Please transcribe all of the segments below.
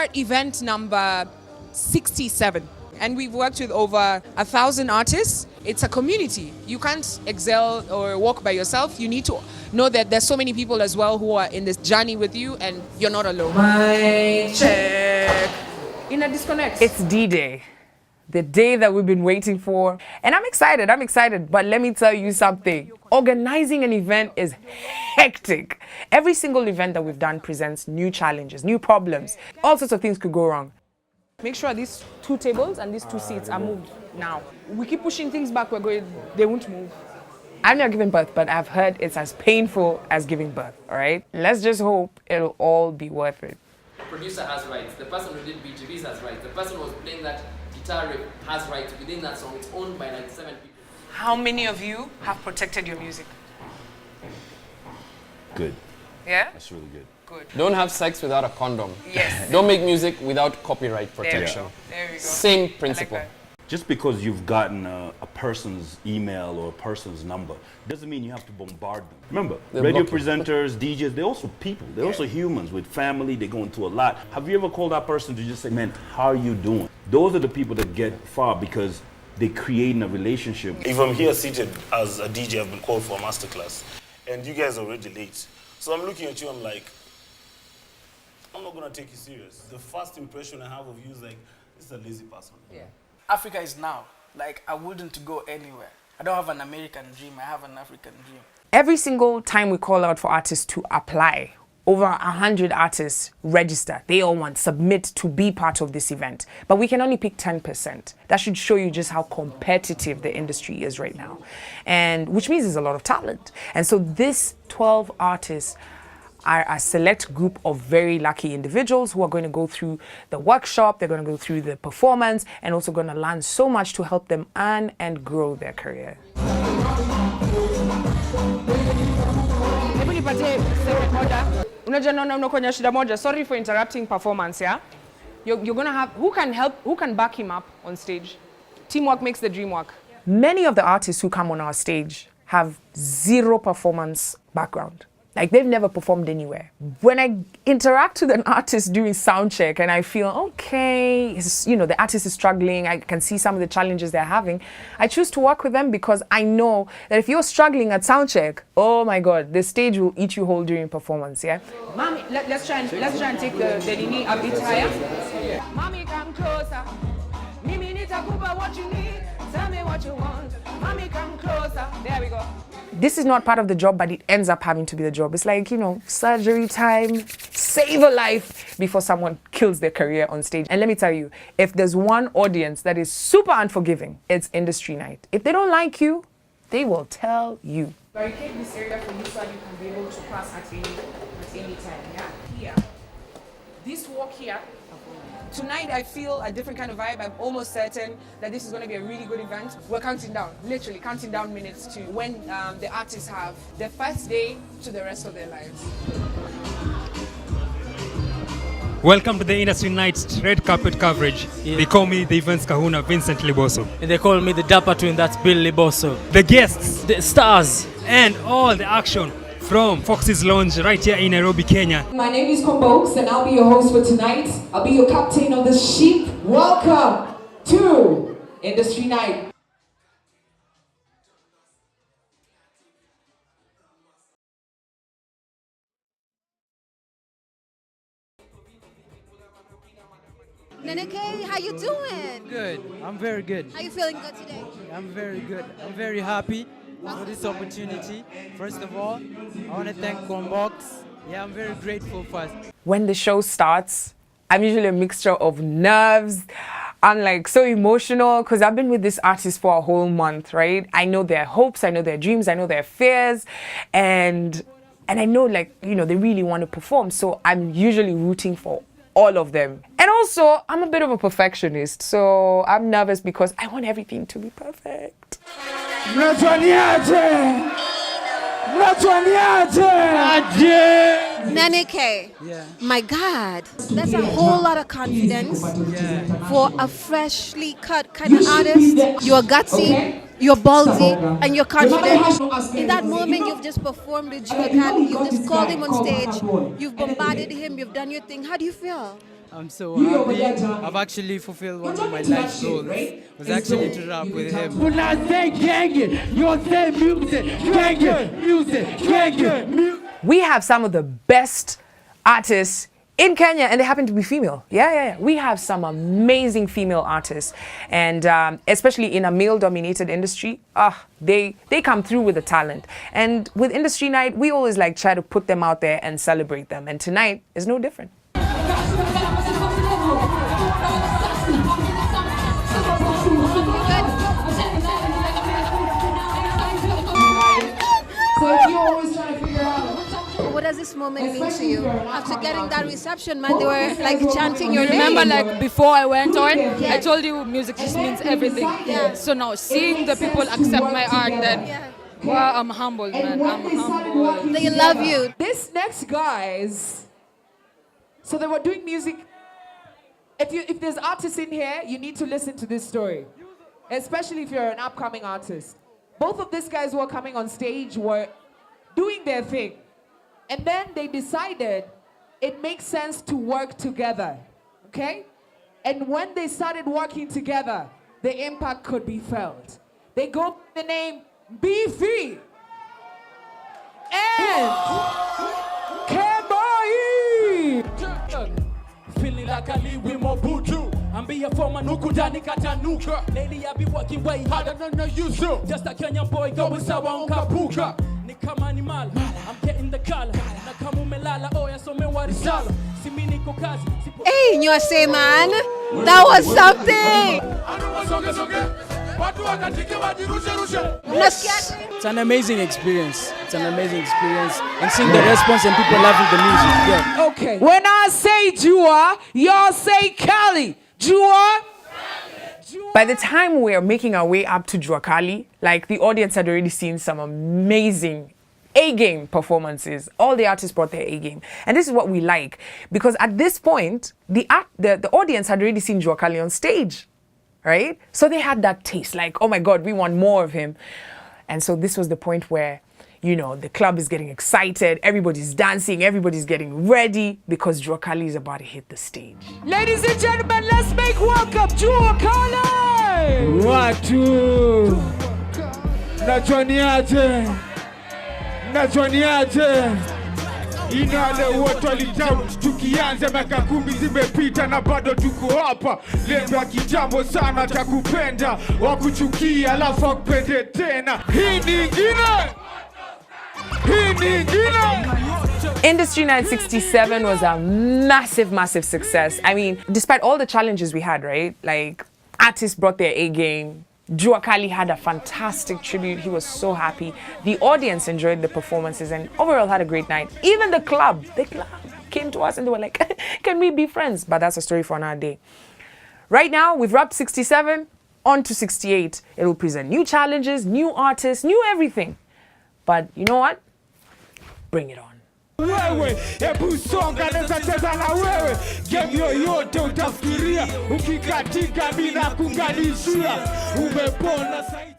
at event number 67. And we've worked with over 1,000 artists. It's a community. You can't excel or walk by yourself. You need to know that there's so many people as well who are in this journey with you, and you're not alone. My check. In a disconnect. It's D-Day, the day that we've been waiting for. And I'm excited, but let me tell you something. Organizing an event is hectic. Every single event that we've done presents new challenges, new problems. All sorts of things could go wrong. Make sure these 2 tables and these 2 seats are moved now. We keep pushing things back, they won't move. I've never given birth, but I've heard it's as painful as giving birth, all right? Let's just hope it'll all be worth it. The producer has rights, the person who did BGVs has rights, the person who was playing that guitar riff has rights within that song. It's owned by like 7 people. How many of you have protected your music? Good. Yeah? That's really good. Good. Don't have sex without a condom. Yes. Don't make music without copyright protection. There we go. Same principle. Like Just because you've gotten a person's email or a person's number doesn't mean you have to bombard them. Remember, radio presenters, DJs, they're also people. They're also humans with family. They're going through a lot. Have you ever called that person to just say, man, how are you doing? Those are the people that get far because they're creating a relationship. If I'm here seated as a DJ, I've been called for a masterclass, and you guys are already late. So I'm looking at you, I'm like, I'm not gonna take you serious. The first impression I have of you is like, this is a lazy person. Yeah. Africa is now. Like, I wouldn't go anywhere. I don't have an American dream, I have an African dream. Every single time we call out for artists to apply, over 100 artists register. They all want submit to be part of this event. But we can only pick 10%. That should show you just how competitive the industry is right now. And which means there's a lot of talent. And so this 12 artists are a select group of very lucky individuals who are going to go through the workshop, they're going to go through the performance, and also going to learn so much to help them earn and grow their career. Sorry for interrupting performance, yeah? You're going to have, who can back him up on stage? Teamwork makes the dream work. Many of the artists who come on our stage have zero performance background. Like, they've never performed anywhere. When I interact with an artist during sound check and I feel, okay, the artist is struggling, I can see some of the challenges they're having, I choose to work with them because I know that if you're struggling at sound check, oh my God, the stage will eat you whole during performance, yeah? Mommy, let's try and take the Nini a bit higher. Mommy, come closer. Mimi, need to what you need. Tell me what you want. Mommy, come closer. There we go. This is not part of the job, but it ends up having to be the job. It's like, surgery time, save a life before someone kills their career on stage. And let me tell you, if there's one audience that is super unforgiving, it's Industry Night. If they don't like you, they will tell you. Barricade this area for you so you can be able to pass at any time, yeah? Here. This walk here. Tonight I feel a different kind of vibe. I'm almost certain that this is going to be a really good event. We're counting down, literally counting down minutes to when the artists have their first day to the rest of their lives. Welcome to the Industry Night's red carpet coverage. Yeah. They call me the event's kahuna, Vincent Liboso. And they call me the dapper twin, that's Bill Liboso. The guests, the stars, and all the action from Fox's Lounge right here in Nairobi, Kenya. My name is Kombos and I'll be your host for tonight. I'll be your captain of the ship. Welcome to Industry Night. Neneke, how you doing? Good. I'm very good. How you feeling good today? I'm very good. I'm very happy for this opportunity. First of all, I want to thank Combox. Yeah, I'm very grateful first. When the show starts, I'm usually a mixture of nerves. I'm like so emotional because I've been with this artist for a whole month, right? I know their hopes, I know their dreams, I know their fears, and I know they really want to perform. So I'm usually rooting for all of them. And also, I'm a bit of a perfectionist, so I'm nervous because I want everything to be perfect. Neneke, my God, that's a whole lot of confidence for a freshly cut kind of artist. You're gutsy, you're ballsy, and you're confident. In that moment, you've just performed with Jiwa Kali, you've just called him on stage, you've bombarded him, you've done your thing. How do you feel? I'm so happy. I've actually fulfilled one of my life goals. Was actually to rap with him. When I say gang, you say music, gang, music, gang. We have some of the best artists in Kenya, and they happen to be female. Yeah. We have some amazing female artists, and especially in a male-dominated industry, they come through with the talent. And with Industry Night, we always like try to put them out there and celebrate them. And tonight is no different. So if you're always trying to figure out what does this moment mean to you? After getting that reception, man, they were like chanting your name. Remember, like before I went on, I told you music just means everything. Yeah. So now seeing the people accept my art, then wow, I'm humbled, man. I'm humbled. They love you. This next guys, so they were doing music. If there's artists in here, you need to listen to this story, especially if you're an upcoming artist. Both of these guys who were coming on stage were doing their thing. And then they decided it makes sense to work together, okay? And when they started working together, the impact could be felt. They go by the name v03 and Kemai. Feeling like I live with more voodoo. I'm being for Manuku Dani Katanuka. Lately I be working way harder than I used to. Just a Kenyan boy going sawa on Kapuka. Nikamani mala, I'm getting the color. Nakamu melala, oh yeah, so me warisala. Simini kokazi. Hey, Nyose man, that was something. It's an amazing experience. It's an amazing experience. And seeing the response and people loving the music. Yeah. Okay. When I say Jua, y'all say Cali. Jua. By the time we are making our way up to Jua Kali, like the audience had already seen some amazing A-game performances. All the artists brought their A-game. And this is what we like. Because at this point, the audience had already seen Jua Kali on stage. Right? So they had that taste, like, oh my God, we want more of him. And so this was the point where, you know, the club is getting excited, everybody's dancing, everybody's getting ready because Jua Kali is about to hit the stage. Ladies and gentlemen, let's make welcome Jua Kali! Watu Nachoniaje Inale wote walitamu tukianza miaka 10 zimepita na bado tuko hapa. Lemba kijambo sana takupenda wakuchukia alafu wakupende tena. Hii nyingine. Industry Night 67 was a massive success. I mean, despite all the challenges we had, right? Like, artists brought their A-game. Jua Kali had a fantastic tribute. He was so happy. The audience enjoyed the performances and overall had a great night. Even the club came to us and they were like, can we be friends? But that's a story for another day. Right now, we've wrapped 67, on to 68. It will present new challenges, new artists, new everything. But you know what? Bring it on. Wewe, hebu songa neza cheza na wewe. Game yoyote utafikiria. Ukikatika bila kungalishia. Umepona saidi.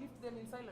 lift them in silence.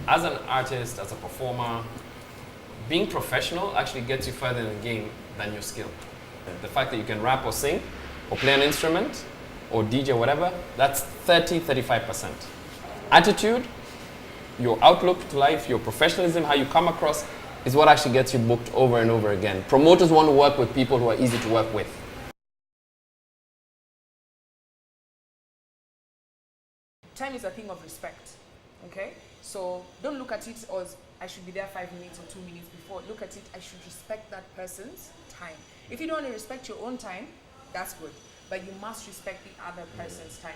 As an artist, as a performer, being professional actually gets you further in the game than your skill. The fact that you can rap or sing, or play an instrument, or DJ, whatever, that's 35%. Attitude, your outlook to life, your professionalism, how you come across, is what actually gets you booked over and over again. Promoters want to work with people who are easy to work with. Time is a thing of respect, okay? So don't look at it as I should be there 5 minutes or 2 minutes before. Look at it, I should respect that person's time. If you don't want to respect your own time, that's good. But you must respect the other person's time.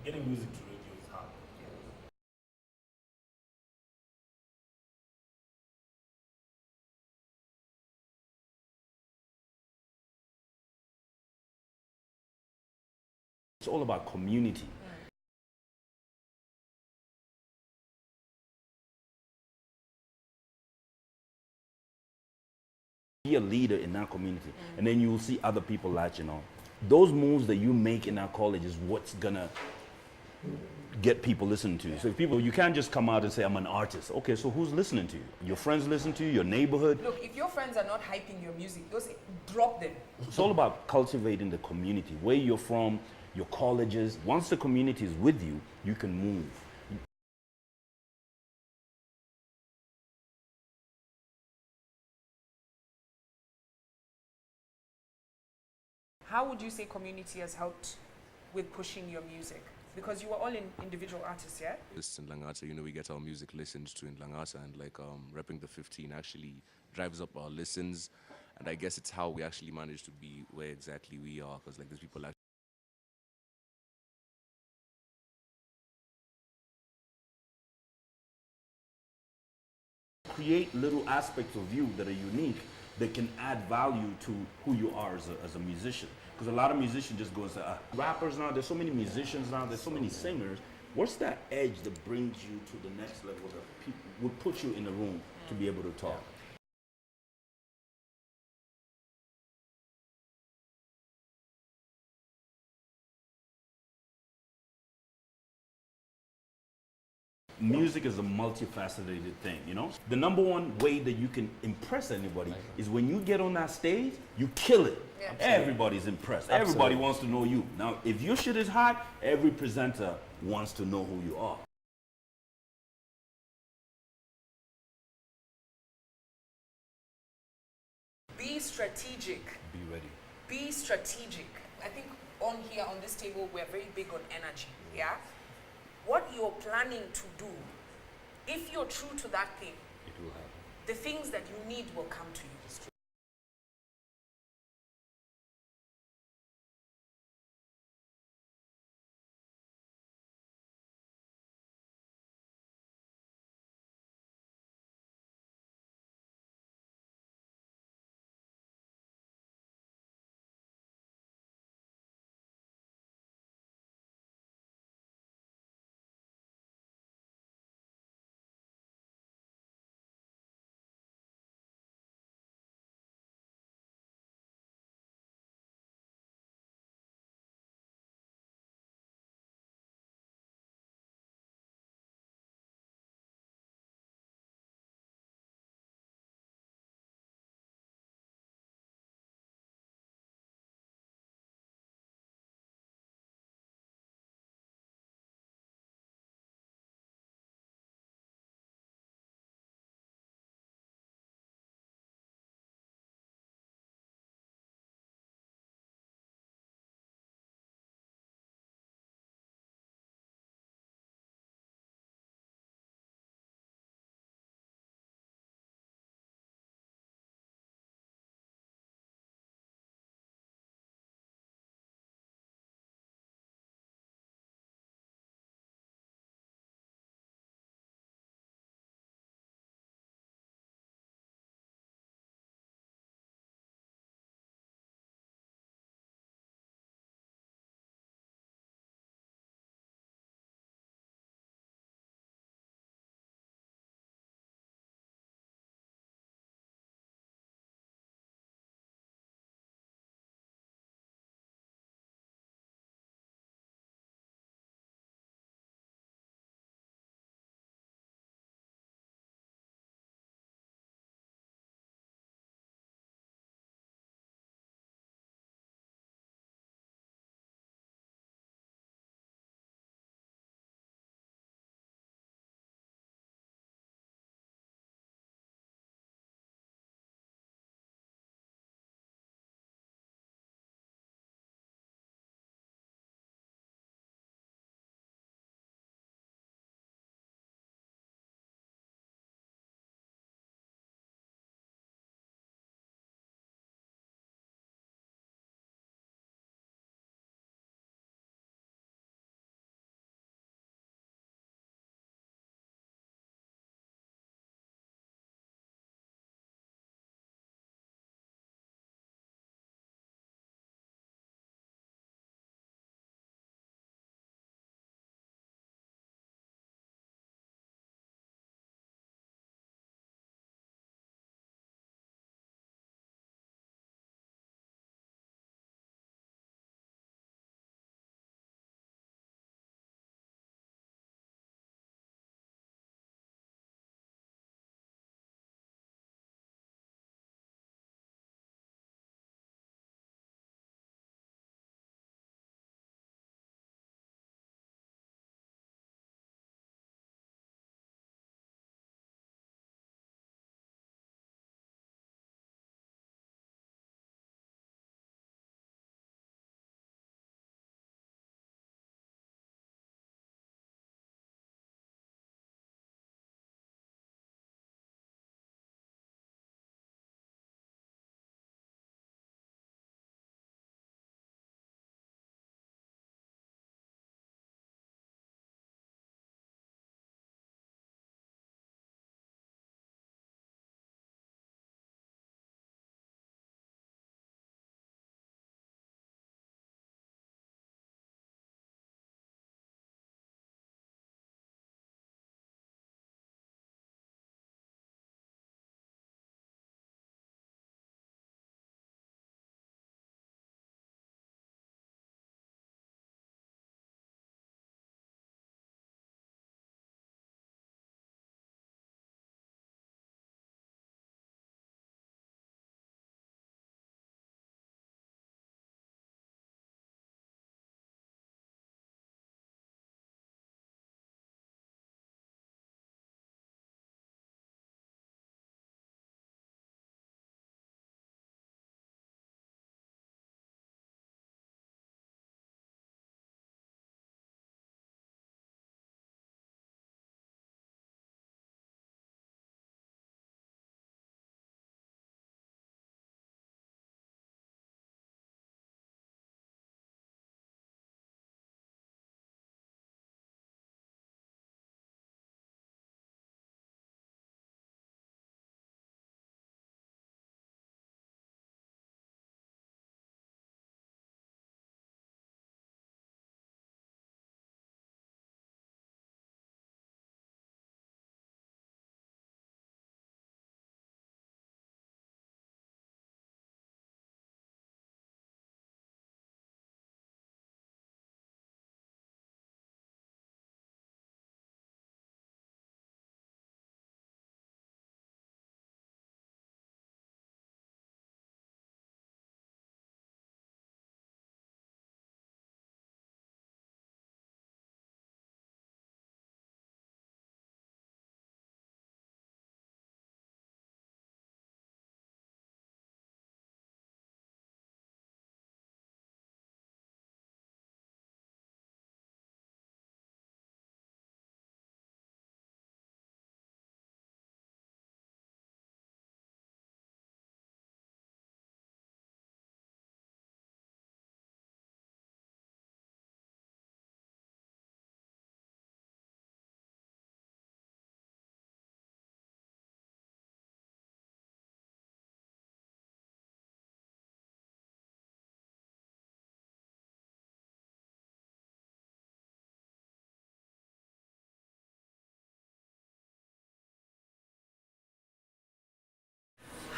Getting music to radio is hard. It's all about community. Be a leader in that community, and then you will see other people latching on. Those moves that you make in our college is what's gonna get people listening to you. So if people, you can't just come out and say, I'm an artist. Okay, so who's listening to you? Your friends listen to you, your neighborhood? Look, if your friends are not hyping your music, those drop them. It's all about cultivating the community, where you're from, your colleges. Once the community is with you, you can move. How would you say community has helped with pushing your music? Because you were all individual artists, yeah? In Langata, you know, we get our music listened to in Langata, and like repping the 15 actually drives up our listens, and I guess it's how we actually manage to be where exactly we are, because like there's people actually create little aspects of you that are unique that can add value to who you are as a musician. Because a lot of musicians just go and say, rappers now, there's so many musicians now, there's so many singers. What's that edge that brings you to the next level that people would put you in a room to be able to talk? Music is a multifaceted thing, you know? The number one way that you can impress anybody is when you get on that stage, you kill it. Yeah. Everybody's impressed. Absolutely. Everybody wants to know you. Now, if your shit is hot, every presenter wants to know who you are. Be strategic. Be ready. Be strategic. I think on here, on this table, we're very big on energy, yeah? What you're planning to do, if you're true to that thing, it will happen. The things that you need will come to you.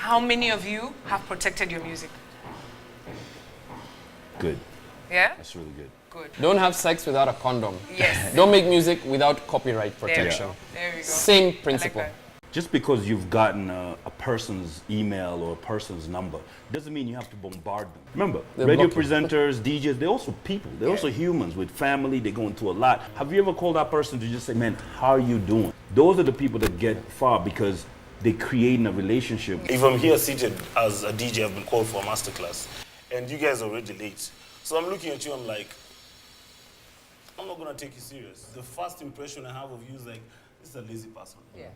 How many of you have protected your music? Good. Yeah? That's really good. Good. Don't have sex without a condom. Yes. Don't make music without copyright protection. There we go. Same principle. I like Just because you've gotten a person's email or a person's number doesn't mean you have to bombard them. Remember, They're radio blocking. presenters, DJs, they're also people. They're also humans with family. They go into a lot. Have you ever called that person to just say, man, how are you doing? Those are the people that get far because they create a relationship. If I'm here seated as a DJ, I've been called for a masterclass, and you guys are already late. So I'm looking at you, I'm like, I'm not gonna take you serious. The first impression I have of you is like, this is a lazy person. Yeah.